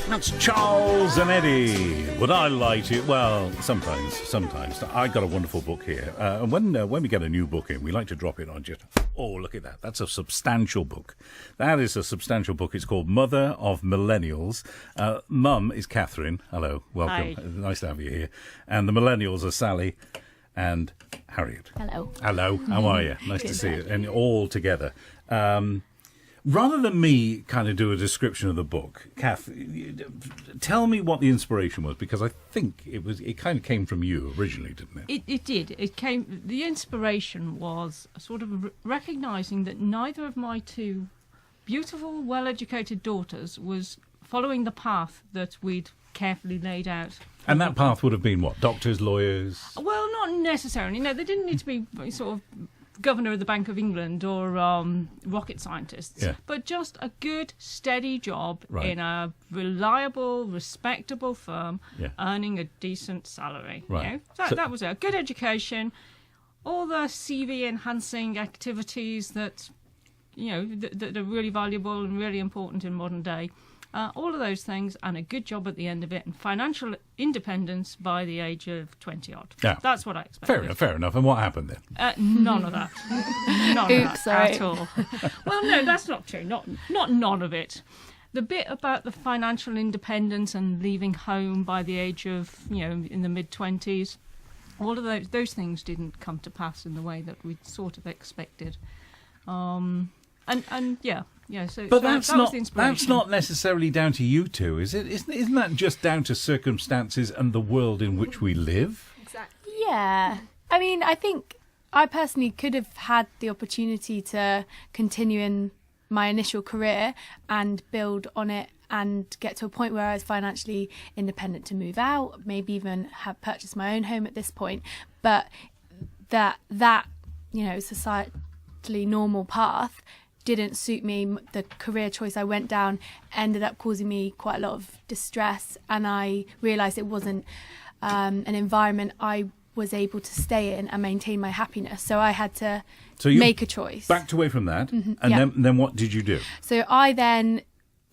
That's Charles and Eddie. Would I lie to you? Well, sometimes. I got a wonderful book here. And when we get a new book in, we like to drop it on just, oh, look at that. That's a substantial book. That is a substantial book. It's called Mother of Millennials. Mum is Catherine. Hello. Welcome. Hi. Nice to have you here. And the Millennials are Sally and Harriet. Hello. Hello. How are you? Nice to see you. And all together. Rather than me kind of do a description of the book, Kath, tell me what the inspiration was, because I think it kind of came from you originally, didn't it? It did. The inspiration was sort of recognising that neither of my two beautiful, well-educated daughters was following the path that we'd carefully laid out. And that path would have been what? Doctors, lawyers? Well, not necessarily. No, they didn't need to be sort of Governor of the Bank of England or rocket scientists, but just a good, steady job in a reliable, respectable firm, earning a decent salary. Right. You know? That was it. A good education, all the CV-enhancing activities that, you know, that are really valuable and really important in modern day. All of those things, and a good job at the end of it, and financial independence by the age of 20-odd. Yeah. That's what I expected. Fair enough. And what happened then? None of that. None of that at all. Well, no, that's not true. Not none of it. The bit about the financial independence and leaving home by the age of, you know, in the mid-20s, all of those things didn't come to pass in the way that we sort of expected. But that's that was the inspiration. That's not necessarily down to you two, is it? Isn't that just down to circumstances and the world in which we live? Exactly. Yeah. I mean, I think I personally could have had the opportunity to continue in my initial career and build on it and get to a point where I was financially independent to move out, maybe even have purchased my own home at this point. But that you know, societally normal path didn't suit me. The career choice I went down ended up causing me quite a lot of distress, and I realised it wasn't an environment I was able to stay in and maintain my happiness. So I had to make a choice. Backed away from that, and then what did you do? So I then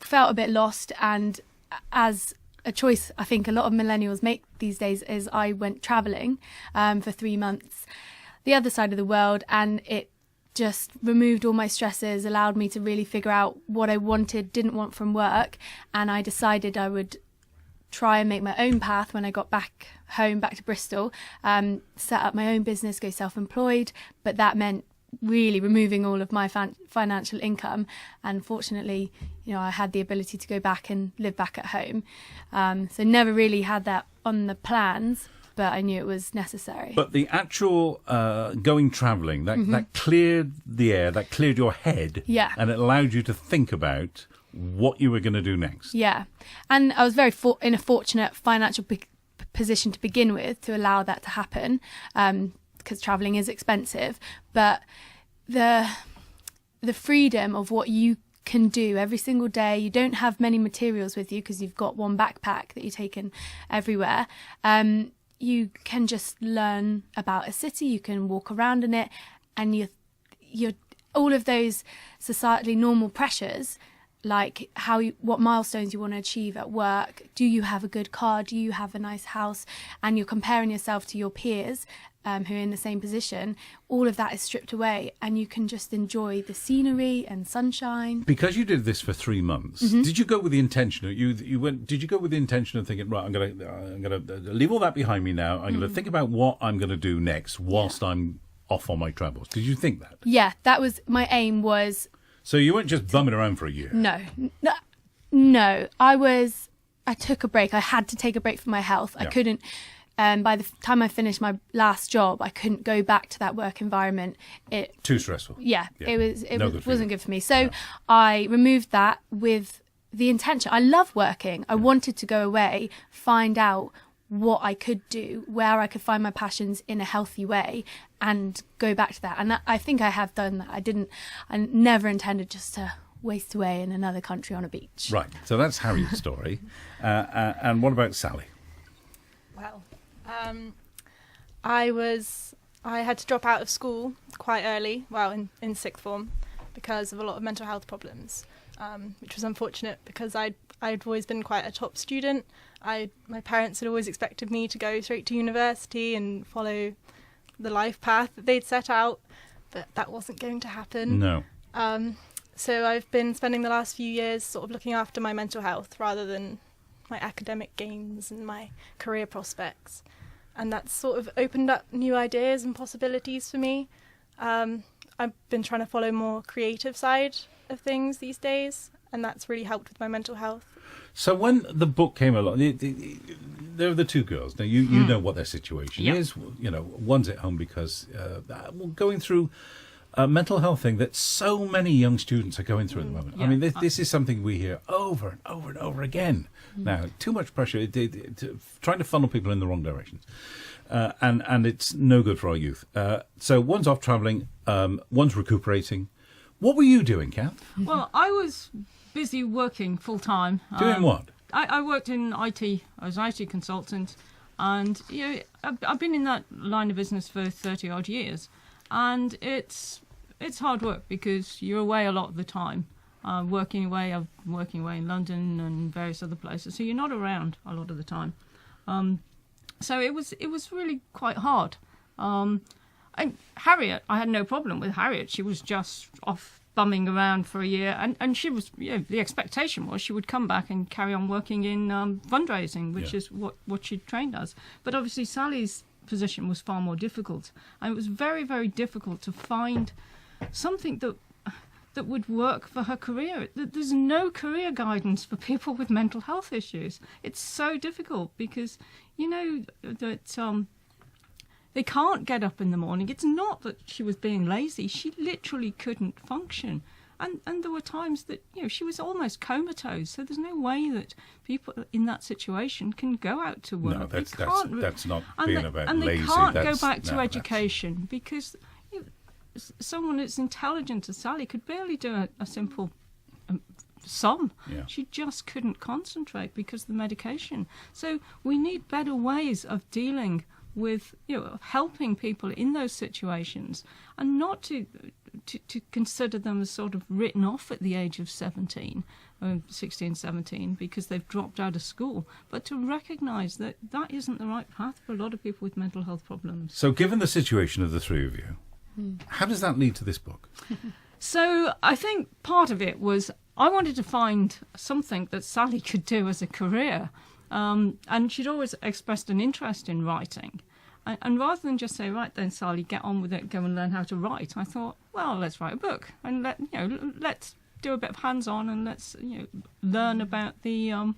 felt a bit lost, and as a choice I think a lot of millennials make these days is I went travelling for 3 months the other side of the world, and it just removed all my stresses, allowed me to really figure out what I didn't want from work, and I decided I would try and make my own path when I got back home, back to Bristol, set up my own business, go self-employed, but that meant really removing all of my financial income, and fortunately, you know, I had the ability to go back and live back at home. So never really had that on the plans, but I knew it was necessary. But the actual going travelling, that cleared the air, that cleared your head, and it allowed you to think about what you were going to do next. Yeah, and I was very in a fortunate financial position to begin with to allow that to happen, because travelling is expensive. But the freedom of what you can do every single day, you don't have many materials with you because you've got one backpack that you're taking everywhere. You can just learn about a city, you can walk around in it, and you're all of those societally normal pressures, like what milestones you want to achieve at work. Do you have a good car? Do you have a nice house? And you're comparing yourself to your peers who are in the same position. All of that is stripped away, and you can just enjoy the scenery and sunshine. Because you did this for 3 months, did you go with the intention? Did you go with the intention of thinking, right, I'm gonna leave all that behind me now. I'm gonna think about what I'm gonna do next whilst I'm off on my travels. Did you think that? Yeah, that was my aim. So you weren't just bumming around for a year? No. I took a break. I had to take a break from my health. I couldn't. By the time I finished my last job, I couldn't go back to that work environment. Too stressful. Yeah. It wasn't good for me. So I removed that with the intention. I love working. I wanted to go away, find out what I could do, where I could find my passions in a healthy way, and go back to that. And I think I have done that. I never intended just to waste away in another country on a beach. Right. So that's Harriet's story. And what about Sally? Well, I had to drop out of school quite early, in sixth form, because of a lot of mental health problems. which was unfortunate because I'd always been quite a top student. My parents had always expected me to go straight to university and follow the life path that they'd set out, but that wasn't going to happen. No. So I've been spending the last few years sort of looking after my mental health rather than my academic gains and my career prospects. And that's sort of opened up new ideas and possibilities for me. I've been trying to follow more creative side of things these days, and that's really helped with my mental health. So when the book came along, there are the two girls. Now, you know what their situation is. You know, one's at home because going through a mental health thing that so many young students are going through at the moment. I mean, this is something we hear over and over and over again. Now, too much pressure, trying to funnel people in the wrong directions. And it's no good for our youth. So one's off travelling, one's recuperating. What were you doing, Kath? Well, I was busy working full time. Doing what? I worked in IT. I was an IT consultant, and I've been in that line of business for 30 odd years, and it's hard work because you're away a lot of the time, working away. I'm working away in London and various other places, so you're not around a lot of the time. So it was really quite hard. And Harriet, I had no problem with Harriet. She was just off bumming around for a year, and she was, the expectation was she would come back and carry on working in fundraising, which is what she trained as. But obviously Sally's position was far more difficult, and it was very, very difficult to find something that would work for her career. There's no career guidance for people with mental health issues. It's so difficult because that they can't get up in the morning. It's not that she was being lazy. She literally couldn't function. And there were times that, she was almost comatose. So there's no way that people in that situation can go out to work. No, that's not about being lazy. about And lazy. they can't That's- go back to no, education because someone as intelligent as Sally could barely do a simple sum. Yeah. She just couldn't concentrate because of the medication. So we need better ways of dealing with helping people in those situations, and not to consider them as sort of written off at the age of 16, 17 because they've dropped out of school, but to recognise that isn't the right path for a lot of people with mental health problems. So given the situation of the three of you, how does that lead to this book? So I think part of it was I wanted to find something that Sally could do as a career. And she'd always expressed an interest in writing. And rather than just say, right then, Sally, get on with it, go and learn how to write, I thought, well, let's write a book and let's do a bit of hands-on and let's learn about the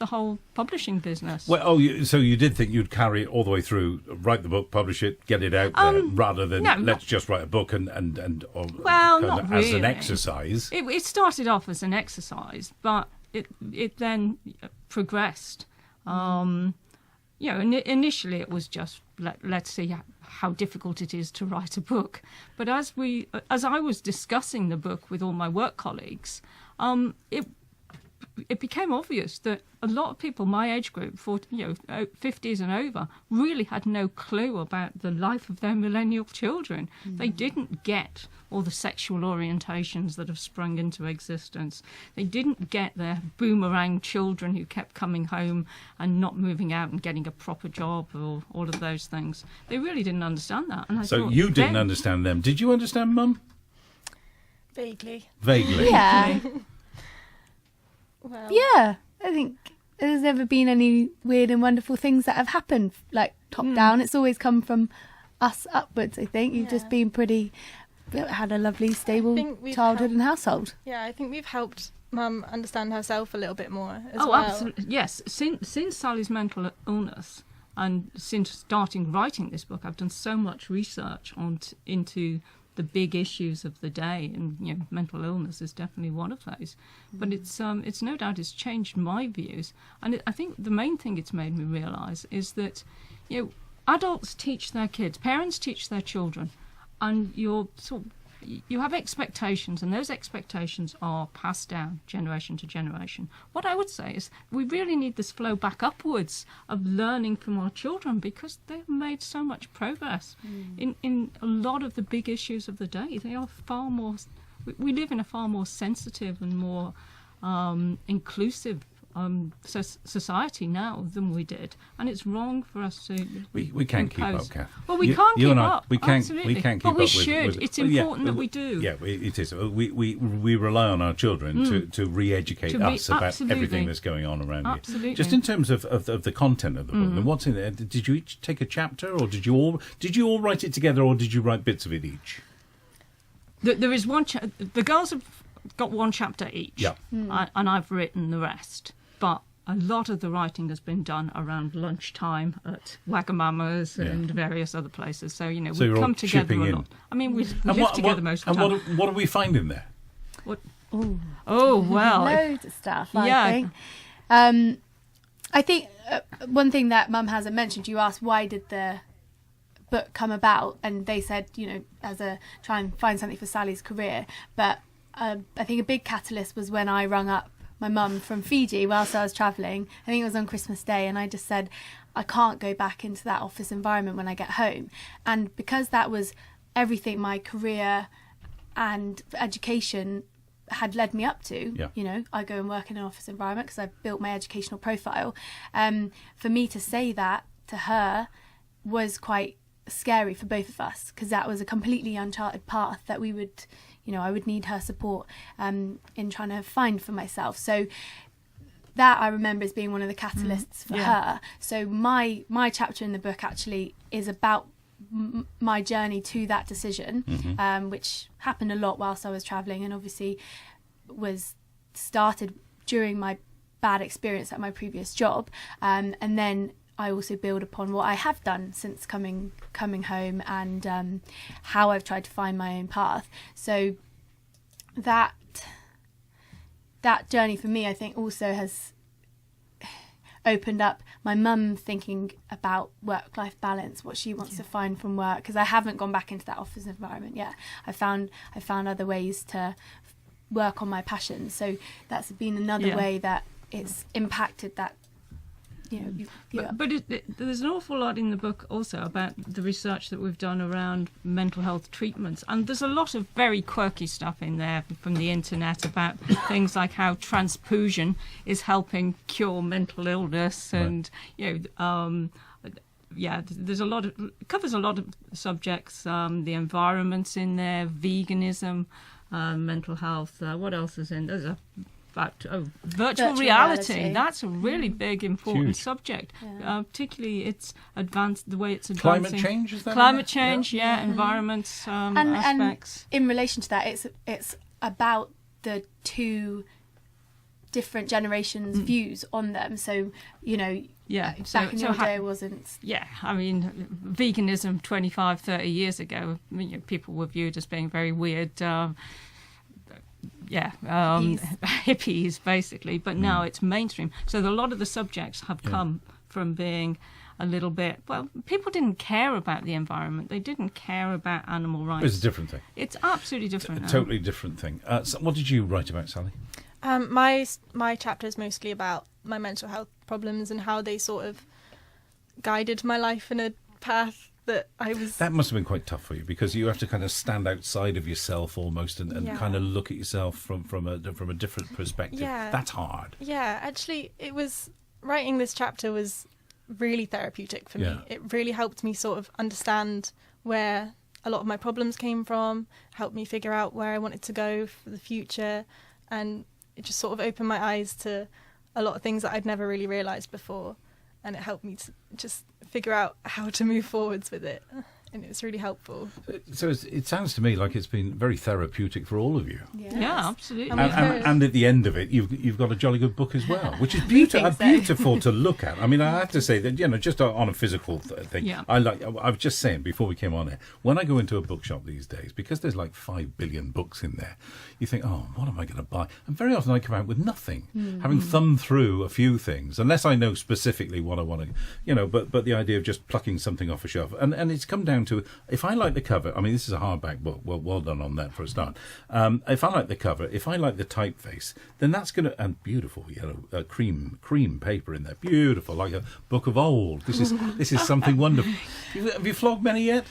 whole publishing business. Well, so you did think you'd carry it all the way through, write the book, publish it, get it out there, rather than let's just write a book and not as an really. exercise. It started off as an exercise, but it then progressed. Initially it was just let's see how difficult it is to write a book. But as I was discussing the book with all my work colleagues, it became obvious that a lot of people my age group, 50s and over, really had no clue about the life of their millennial children. They didn't get all the sexual orientations that have sprung into existence. They didn't get their boomerang children who kept coming home and not moving out and getting a proper job or all of those things. They really didn't understand that. And I So thought, you didn't understand them. Did you understand Mum? Vaguely. Vaguely. Yeah. Well, Yeah, I think there's never been any weird and wonderful things that have happened, like top down. It's always come from us upwards, I think. You've just been had a lovely, stable childhood and household. Yeah, I think we've helped Mum understand herself a little bit more as well. Absolutely. Yes. Since Sally's mental illness and since starting writing this book, I've done so much research into the big issues of the day, and mental illness is definitely one of those. But it's no doubt it's changed my views, and I think the main thing it's made me realise is that adults teach their kids, parents teach their children, and you have expectations, and those expectations are passed down generation to generation. What I would say is we really need this flow back upwards of learning from our children, because they've made so much progress in a lot of the big issues of the day. They are far more we live in a far more sensitive and more inclusive society now than we did, and it's wrong for us to. We can't keep up, Kath. Well, we can't keep up. We can't. Absolutely. We can't keep but up. We should. It's important that we do. Yeah, it is. We rely on our children to re-educate us about everything that's going on around Absolutely. you. Just in terms of the content of the book, and what's in there. Did you each take a chapter, or did you all write it together, or did you write bits of it each? There is one. The girls have got one chapter each, Yeah. And I've written the rest. But a lot of the writing has been done around lunchtime at Wagamama's and various other places. So, we come together a lot. I mean, we live together most of the time. And what are we finding there? What? Oh, well. Loads of stuff, I think. I think one thing that Mum hasn't mentioned, you asked why did the book come about, and they said, try and find something for Sally's career. But I think a big catalyst was when I rung up my mum from Fiji whilst I was travelling. I think it was on Christmas Day, and I just said, I can't go back into that office environment when I get home. And because that was everything my career and education had led me up to, I go and work in an office environment because I built my educational profile. For me to say that to her was quite scary for both of us, because that was a completely uncharted path that we would, I would need her support in trying to find for myself. So that I remember as being one of the catalysts for her. So my chapter in the book actually is about my journey to that decision, which happened a lot whilst I was travelling, and obviously was started during my bad experience at my previous job, and then I also build upon what I have done since coming home, and how I've tried to find my own path. So that journey for me, I think, also has opened up my mum thinking about work-life balance, what she wants to find from work, because I haven't gone back into that office environment yet. I found other ways to work on my passions. So that's been another way that it's impacted that. But there's an awful lot in the book also about the research that we've done around mental health treatments, and there's a lot of very quirky stuff in there from the internet about things like how transfusion is helping cure mental illness, and there's a lot of, it covers a lot of subjects. The environment's in there, veganism, mental health. What else is in? There's about virtual reality. That's a really big, important subject. Yeah. Particularly, it's advanced the way it's advancing. Climate change, is that? Climate change, environment aspects. And in relation to that, it's about the two different generations' views on them. So back in your day wasn't. Yeah, I mean, veganism 25, 30 years ago, people were viewed as being very weird. Hippies basically, but now it's mainstream. So a lot of the subjects have come from being a little bit, people didn't care about the environment. They didn't care about animal rights. It's a different thing. It's absolutely different. A totally different thing. So what did you write about, Sally? My chapter is mostly about my mental health problems and how they sort of guided my life in a path that must have been quite tough for you, because you have to kind of stand outside of yourself almost and kind of look at yourself from a different perspective. Yeah. That's hard. Yeah, actually, writing this chapter was really therapeutic for me. It really helped me sort of understand where a lot of my problems came from, helped me figure out where I wanted to go for the future, and it just sort of opened my eyes to a lot of things that I'd never really realised before. And it helped me to just figure out how to move forwards with it. And it was really helpful. So it sounds to me like it's been very therapeutic for all of you. Yes. Yeah, absolutely. And at the end of it, you've got a jolly good book as well, which is beautiful to look at. I mean, I have to say that, just on a physical thing, I was just saying before we came on here, when I go into a bookshop these days, because there's like 5 billion books in there, you think, oh, what am I going to buy? And very often I come out with nothing, having thumbed through a few things, unless I know specifically what I want to, but the idea of just plucking something off a shelf. And it's come down to, if I like the cover, I mean, this is a hardback book, well done on that for a start. If I like the cover, if I like the typeface, then that's going to, and beautiful yellow cream paper in there, beautiful, like a book of old. This is something wonderful. Have you flogged many yet?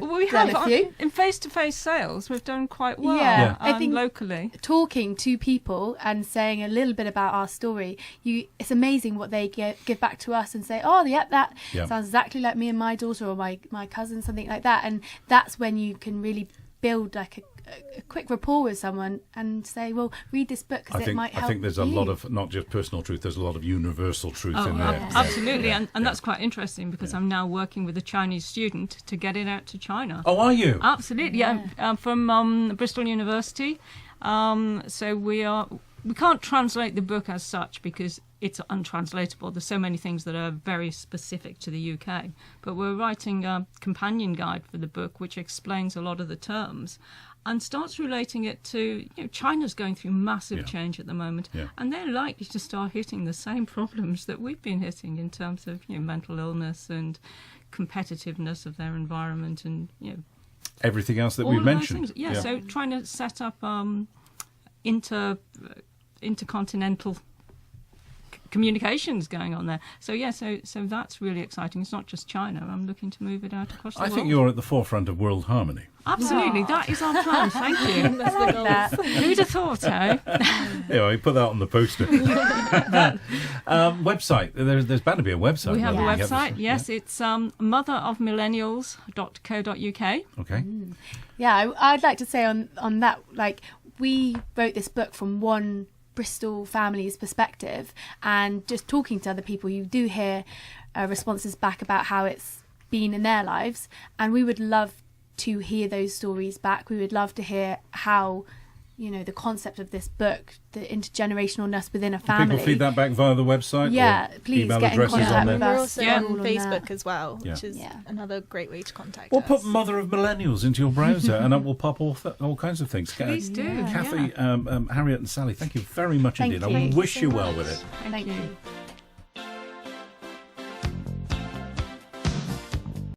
We done have a few. in face-to-face sales. We've done quite well. Yeah, I think locally. Talking to people and saying a little bit about our story, it's amazing what they give back to us and say, oh, yeah, that sounds exactly like me and my daughter or my cousin, something like that. And that's when you can really build like a quick rapport with someone and say, well, read this book because it might help. I think there's a lot of not just personal truth, there's a lot of universal truth in there. Absolutely, and that's quite interesting because I'm now working with a Chinese student to get it out to China. Oh, are you? Absolutely, yeah. From Bristol University. So we can't translate the book as such because it's untranslatable. There's so many things that are very specific to the UK. But we're writing a companion guide for the book which explains a lot of the terms and starts relating it to, China's going through massive change at the moment, and they're likely to start hitting the same problems that we've been hitting in terms of mental illness and competitiveness of their environment and everything else that all we've of those mentioned. things. So trying to set up intercontinental communications going on there. So so that's really exciting. It's not just China. I'm looking to move it out across the world. I think you're at the forefront of world harmony. Absolutely, that is our plan. Thank you. That's the goal. Who'd have thought, eh? Yeah, you put that on the poster. Website. There's bound to be a website. We have a whether we website. this- Yes, it's motherofmillennials.co.uk. Okay. Yeah, I'd like to say on that, like, we wrote this book from one Bristol family's perspective, and just talking to other people, you do hear responses back about how it's been in their lives, and we would love to hear those stories back. We would love to hear how the concept of this book, the intergenerationalness within a family. People feed that back via the website. Yeah, or please email get in addresses contact on with there. We're us. also Yeah. on All on Facebook that. as well, which is Yeah. another great way to contact Or us. put Mother of Millennials into your browser, and it will pop all kinds of things. Please do. Kathy, Harriet, and Sally, thank you very much Thank indeed. you. I Thank wish you you so well much. with it. Thank you.